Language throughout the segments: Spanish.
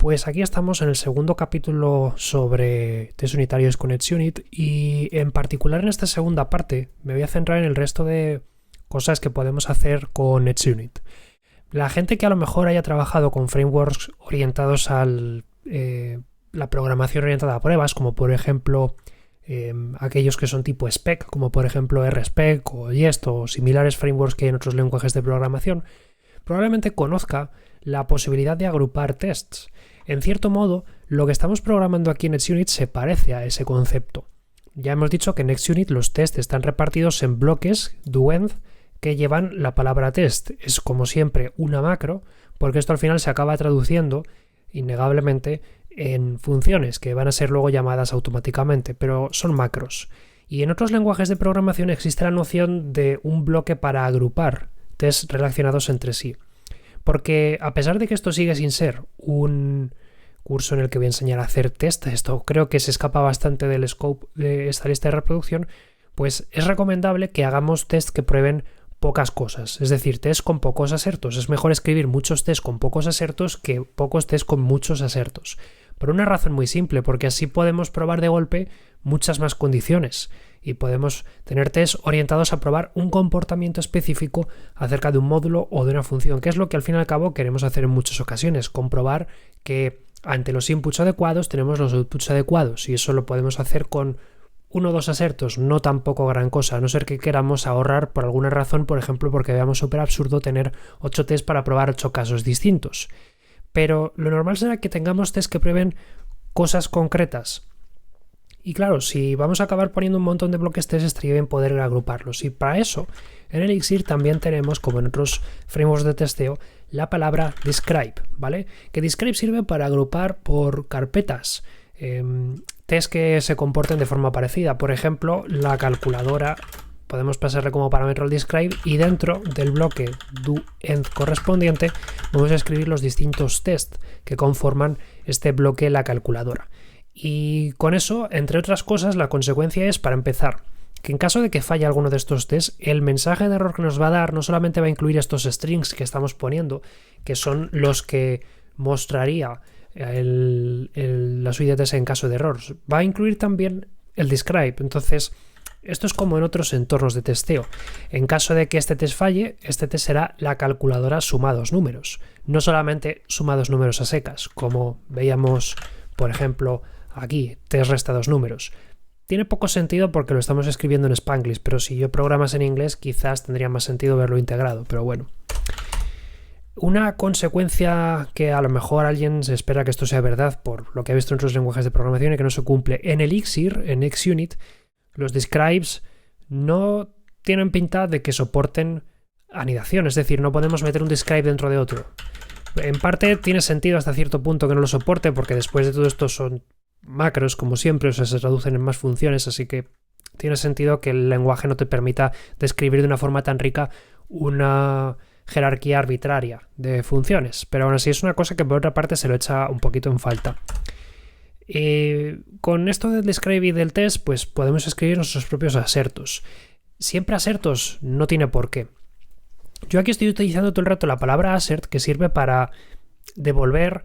Pues aquí estamos en el segundo capítulo sobre test unitarios con NetUnit y en particular en esta segunda parte me voy a centrar en el resto de cosas que podemos hacer con NetUnit. La gente que a lo mejor haya trabajado con frameworks orientados a la programación orientada a pruebas, como por ejemplo aquellos que son tipo spec, como por ejemplo RSpec o Jest o similares frameworks que hay en otros lenguajes de programación, probablemente conozca la posibilidad de agrupar tests. En cierto modo, lo que estamos programando aquí en NetUnit se parece a ese concepto. Ya hemos dicho que en NetUnit los tests están repartidos en bloques doenv que llevan la palabra test. Es como siempre una macro, porque esto al final se acaba traduciendo innegablemente en funciones que van a ser luego llamadas automáticamente, pero son macros. Y en otros lenguajes de programación existe la noción de un bloque para agrupar tests relacionados entre sí. Porque a pesar de que esto sigue sin ser un curso en el que voy a enseñar a hacer test, esto creo que se escapa bastante del scope de esta lista de reproducción, pues es recomendable que hagamos test que prueben pocas cosas, es decir, test con pocos asertos. Es mejor escribir muchos test con pocos asertos que pocos test con muchos asertos. Por una razón muy simple, porque así podemos probar de golpe muchas más condiciones y podemos tener test orientados a probar un comportamiento específico acerca de un módulo o de una función, que es lo que al fin y al cabo queremos hacer en muchas ocasiones, comprobar que ante los inputs adecuados tenemos los outputs adecuados, y eso lo podemos hacer con uno o dos asertos, no tampoco gran cosa, a no ser que queramos ahorrar por alguna razón, por ejemplo porque veamos súper absurdo tener 8 tests para probar 8 casos distintos. Pero lo normal será que tengamos tests que prueben cosas concretas. Y claro, si vamos a acabar poniendo un montón de bloques test, estaría bien poder agruparlos. Y para eso, en Elixir también tenemos, como en otros frameworks de testeo, la palabra describe, ¿vale? Que describe sirve para agrupar por carpetas test que se comporten de forma parecida. Por ejemplo, la calculadora podemos pasarle como parámetro al describe y dentro del bloque doEnd correspondiente vamos a escribir los distintos tests que conforman este bloque la calculadora. Y con eso, entre otras cosas, la consecuencia es, para empezar, que en caso de que falle alguno de estos tests, el mensaje de error que nos va a dar no solamente va a incluir estos strings que estamos poniendo, que son los que mostraría la suite de test en caso de error, va a incluir también el describe. Entonces, esto es como en otros entornos de testeo. En caso de que este test falle, este test será la calculadora suma dos números, no solamente suma dos números a secas, como veíamos, por ejemplo, aquí, test resta dos números. Tiene poco sentido porque lo estamos escribiendo en Spanglish, pero si yo programas en inglés quizás tendría más sentido verlo integrado, pero bueno. Una consecuencia que a lo mejor alguien se espera que esto sea verdad por lo que ha visto en otros lenguajes de programación y que no se cumple. En Elixir, en NetUnit, los describes no tienen pinta de que soporten anidación, es decir, no podemos meter un describe dentro de otro. En parte tiene sentido hasta cierto punto que no lo soporte, porque después de todo esto son macros, como siempre, o sea, se traducen en más funciones, así que tiene sentido que el lenguaje no te permita describir de una forma tan rica una jerarquía arbitraria de funciones, pero aún así es una cosa que por otra parte se lo echa un poquito en falta. Con esto del describe y del test, pues podemos escribir nuestros propios asertos. Siempre asertos no tiene por qué. Yo aquí estoy utilizando todo el rato la palabra assert, que sirve para devolver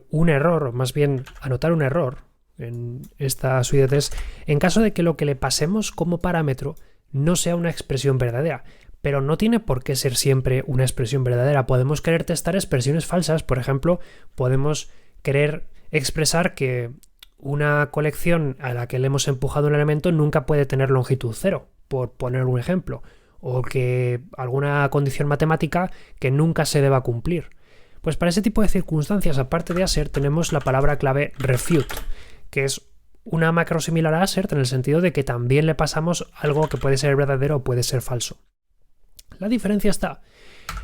un error, o más bien anotar un error en esta suite de test, en caso de que lo que le pasemos como parámetro no sea una expresión verdadera. Pero no tiene por qué ser siempre una expresión verdadera. Podemos querer testar expresiones falsas. Por ejemplo, podemos querer expresar que una colección a la que le hemos empujado un elemento nunca puede tener longitud cero, por poner un ejemplo, o que alguna condición matemática que nunca se deba cumplir. Pues para ese tipo de circunstancias, aparte de assert, tenemos la palabra clave refute, que es una macro similar a assert en el sentido de que también le pasamos algo que puede ser verdadero o puede ser falso. La diferencia está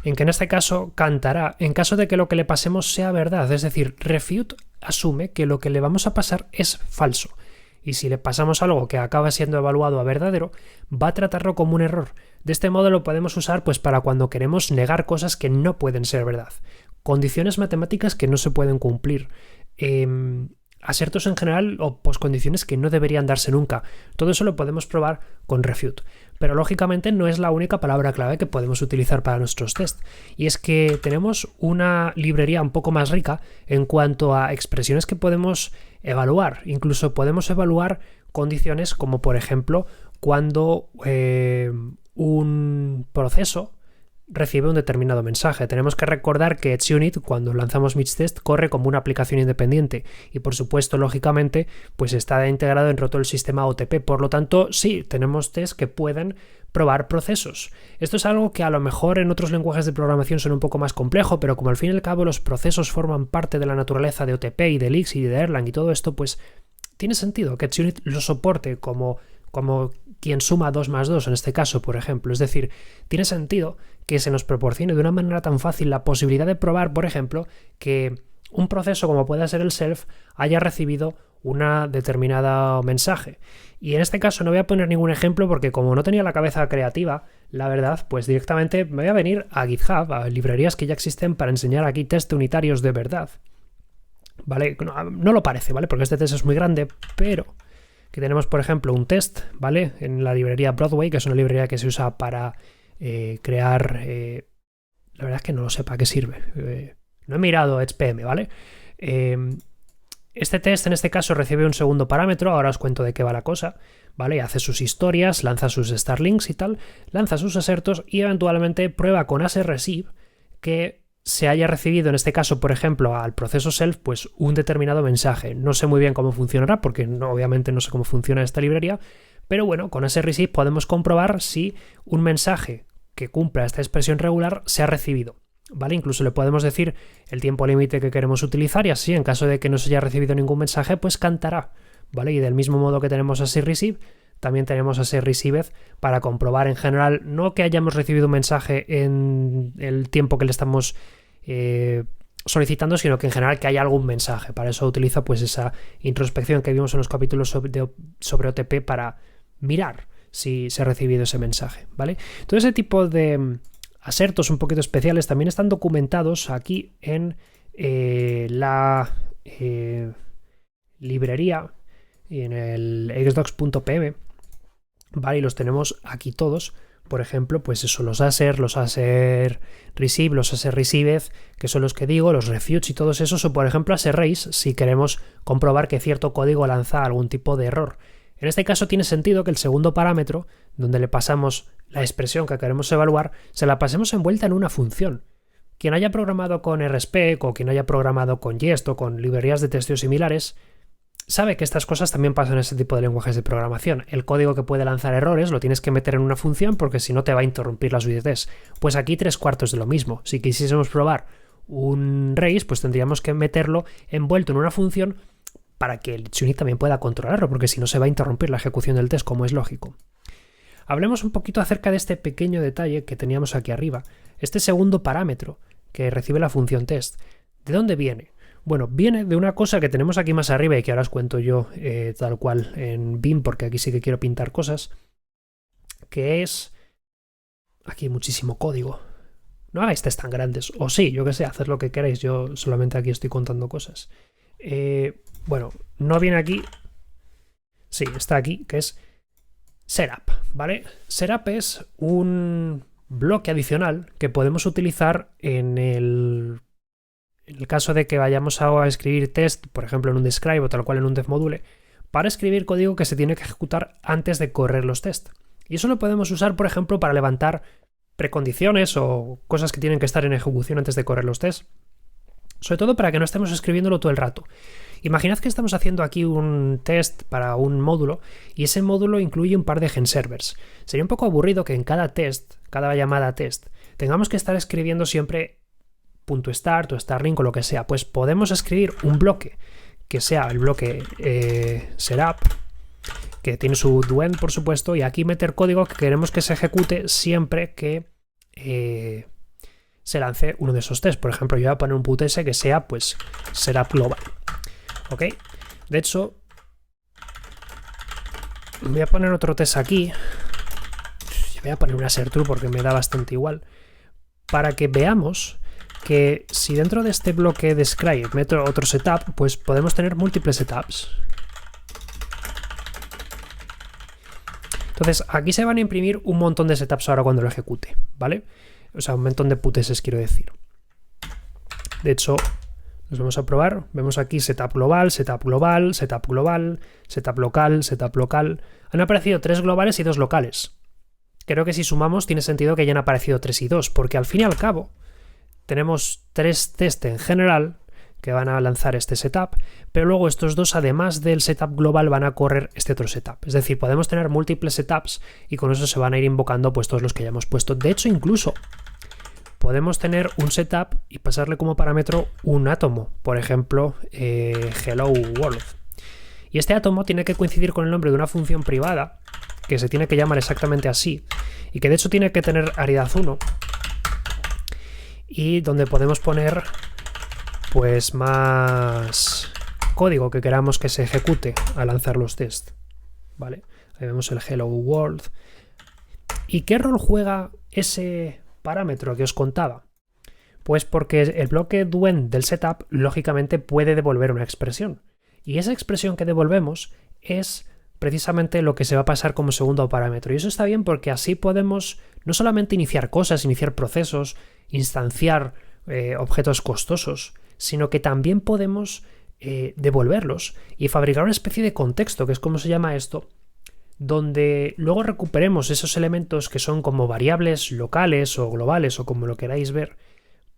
en que en este caso cantará en caso de que lo que le pasemos sea verdad, es decir, refute asume que lo que le vamos a pasar es falso, y si le pasamos algo que acaba siendo evaluado a verdadero, va a tratarlo como un error. De este modo lo podemos usar pues para cuando queremos negar cosas que no pueden ser verdad, condiciones matemáticas que no se pueden cumplir, asertos en general o poscondiciones que no deberían darse nunca. Todo eso lo podemos probar con refute. Pero lógicamente no es la única palabra clave que podemos utilizar para nuestros tests. Y es que tenemos una librería un poco más rica en cuanto a expresiones que podemos evaluar. Incluso podemos evaluar condiciones como, por ejemplo, cuando un proceso recibe un determinado mensaje. Tenemos que recordar que EdgeUnit, cuando lanzamos Mixtest, corre como una aplicación independiente y, por supuesto, lógicamente, pues está integrado dentro de todo el sistema OTP. Por lo tanto, sí, tenemos tests que pueden probar procesos. Esto es algo que a lo mejor en otros lenguajes de programación son un poco más complejo, pero como al fin y al cabo los procesos forman parte de la naturaleza de OTP y de Elixir y de Erlang y todo esto, pues tiene sentido que EdgeUnit lo soporte como quien suma 2 más 2 en este caso, por ejemplo. Es decir, tiene sentido que se nos proporcione de una manera tan fácil la posibilidad de probar, por ejemplo, que un proceso como pueda ser el self haya recibido una determinada mensaje. Y en este caso no voy a poner ningún ejemplo porque como no tenía la cabeza creativa, la verdad, pues directamente me voy a venir a GitHub, a librerías que ya existen para enseñar aquí test unitarios de verdad. ¿Vale? No lo parece, ¿vale? Porque este test es muy grande, pero que tenemos, por ejemplo, un test, ¿vale? En la librería Broadway, que es una librería que se usa para crear... la verdad es que no lo sé para qué sirve. No he mirado EdgePM, ¿vale? Este test, en este caso, recibe un segundo parámetro. Ahora os cuento de qué va la cosa, ¿vale? Hace sus historias, lanza sus starlinks y tal, lanza sus asertos y eventualmente prueba con asReceive que se haya recibido, en este caso, por ejemplo, al proceso self, pues un determinado mensaje. No sé muy bien cómo funcionará, porque obviamente no sé cómo funciona esta librería, pero bueno, con asReceive podemos comprobar si un mensaje que cumpla esta expresión regular se ha recibido, ¿vale? Incluso le podemos decir el tiempo límite que queremos utilizar y así, en caso de que no se haya recibido ningún mensaje, pues cantará, ¿vale? Y del mismo modo que tenemos asReceive, también tenemos asReceived para comprobar en general, no que hayamos recibido un mensaje en el tiempo que le estamos solicitando, sino que en general que haya algún mensaje. Para eso utiliza pues esa introspección que vimos en los capítulos sobre OTP para mirar si se ha recibido ese mensaje, ¿vale? Todo ese tipo de asertos un poquito especiales también están documentados aquí en la librería y en el xdocs.pm, ¿vale? Y los tenemos aquí todos. Por ejemplo, pues eso, los asr receive, los asReceived, que son los que digo, los refutes y todos esos, o por ejemplo asRaise, si queremos comprobar que cierto código lanza algún tipo de error. En este caso tiene sentido que el segundo parámetro, donde le pasamos la expresión que queremos evaluar, se la pasemos envuelta en una función. Quien haya programado con RSpec o quien haya programado con Jest o con librerías de testeo similares, sabe que estas cosas también pasan en este tipo de lenguajes de programación. El código que puede lanzar errores lo tienes que meter en una función porque si no te va a interrumpir las UDTs. Pues aquí 3/4 de lo mismo. Si quisiésemos probar un raise, pues tendríamos que meterlo envuelto en una función para que el EdgeUnit también pueda controlarlo, porque si no se va a interrumpir la ejecución del test, como es lógico. Hablemos un poquito acerca de este pequeño detalle que teníamos aquí arriba. Este segundo parámetro que recibe la función test. ¿De dónde viene? Bueno, viene de una cosa que tenemos aquí más arriba y que ahora os cuento yo tal cual en Vim, porque aquí sí que quiero pintar cosas, que es... Aquí hay muchísimo código. No hagáis test tan grandes. O sí, yo qué sé, haced lo que queráis. Yo solamente aquí estoy contando cosas. Bueno, no viene aquí. Sí, está aquí, que es setup, ¿vale? Setup es un bloque adicional que podemos utilizar en el caso de que vayamos a escribir test, por ejemplo en un describe o tal cual en un devmodule, para escribir código que se tiene que ejecutar antes de correr los tests. Y eso lo podemos usar, por ejemplo, para levantar precondiciones o cosas que tienen que estar en ejecución antes de correr los tests. Sobre todo para que no estemos escribiéndolo todo el rato. Imaginad que estamos haciendo aquí un test para un módulo y ese módulo incluye un par de genservers. Sería un poco aburrido que en cada test, cada llamada test, tengamos que estar escribiendo siempre .start o starlink o lo que sea. Pues podemos escribir un bloque que sea el bloque setup, que tiene su doend, por supuesto, y aquí meter código que queremos que se ejecute siempre que se lance uno de esos tests. Por ejemplo, yo voy a poner un put-s que sea pues setup global. ¿Ok? De hecho, voy a poner otro test aquí. Voy a poner un assertrue porque me da bastante igual. Para que veamos que si dentro de este bloque describe meto otro setup, pues podemos tener múltiples setups. Entonces aquí se van a imprimir un montón de setups ahora cuando lo ejecute, ¿vale? O sea, un montón de puteses quiero decir. De hecho, los vamos a probar. Vemos aquí setup global, setup global, setup global, setup local, setup local. Han aparecido 3 globales y 2 locales. Creo que si sumamos tiene sentido que hayan aparecido 3 y 2, porque al fin y al cabo tenemos 3 test en general que van a lanzar este setup, pero luego estos dos, además del setup global, van a correr este otro setup. Es decir, podemos tener múltiples setups y con eso se van a ir invocando pues todos los que hayamos puesto. De hecho, incluso podemos tener un setup y pasarle como parámetro un átomo, por ejemplo, hello world. Y este átomo tiene que coincidir con el nombre de una función privada que se tiene que llamar exactamente así y que de hecho tiene que tener aridad 1 y donde podemos poner pues más código que queramos que se ejecute al lanzar los tests, ¿vale? Ahí vemos el hello world. ¿Y qué rol juega ese parámetro que os contaba? Pues porque el bloque doEnd del setup lógicamente puede devolver una expresión y esa expresión que devolvemos es precisamente lo que se va a pasar como segundo parámetro. Y eso está bien porque así podemos no solamente iniciar cosas, iniciar procesos, instanciar objetos costosos, sino que también podemos devolverlos y fabricar una especie de contexto, que es como se llama esto, donde luego recuperemos esos elementos que son como variables locales o globales o como lo queráis ver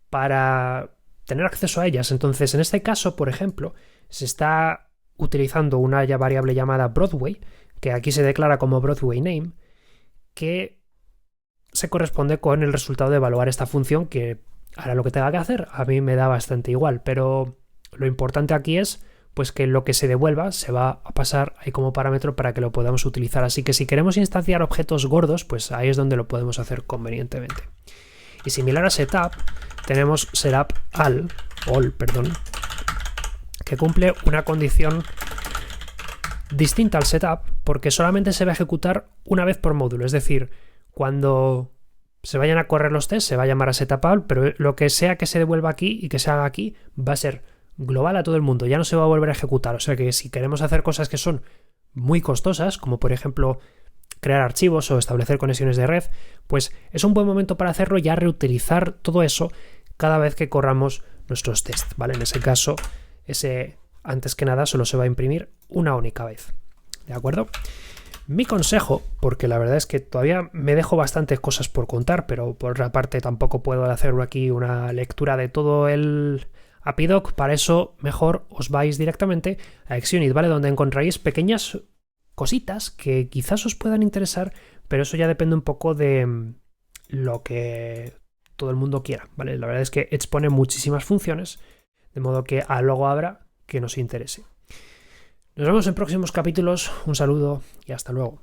para tener acceso a ellas. Entonces, en este caso, por ejemplo, se está utilizando una variable llamada Broadway, que aquí se declara como Broadway name, que se corresponde con el resultado de evaluar esta función que hará lo que tenga que hacer. A mí me da bastante igual, pero lo importante aquí es pues que lo que se devuelva se va a pasar ahí como parámetro para que lo podamos utilizar. Así que si queremos instanciar objetos gordos, pues ahí es donde lo podemos hacer convenientemente. Y similar a setup, tenemos setup all, que cumple una condición distinta al setup porque solamente se va a ejecutar una vez por módulo. Es decir, cuando se vayan a correr los tests se va a llamar a setup all, pero lo que sea que se devuelva aquí y que se haga aquí va a ser global a todo el mundo, ya no se va a volver a ejecutar. O sea que si queremos hacer cosas que son muy costosas, como por ejemplo crear archivos o establecer conexiones de red, pues es un buen momento para hacerlo y ya reutilizar todo eso cada vez que corramos nuestros tests, ¿vale? En ese caso, ese antes que nada solo se va a imprimir una única vez, ¿de acuerdo? Mi consejo, porque la verdad es que todavía me dejo bastantes cosas por contar, pero por otra parte tampoco puedo hacer aquí una lectura de todo el APIDoc, para eso mejor os vais directamente a XUnit, ¿vale? Donde encontraréis pequeñas cositas que quizás os puedan interesar, pero eso ya depende un poco de lo que todo el mundo quiera, ¿vale? La verdad es que expone muchísimas funciones, de modo que luego habrá que nos interese. Nos vemos en próximos capítulos, un saludo y hasta luego.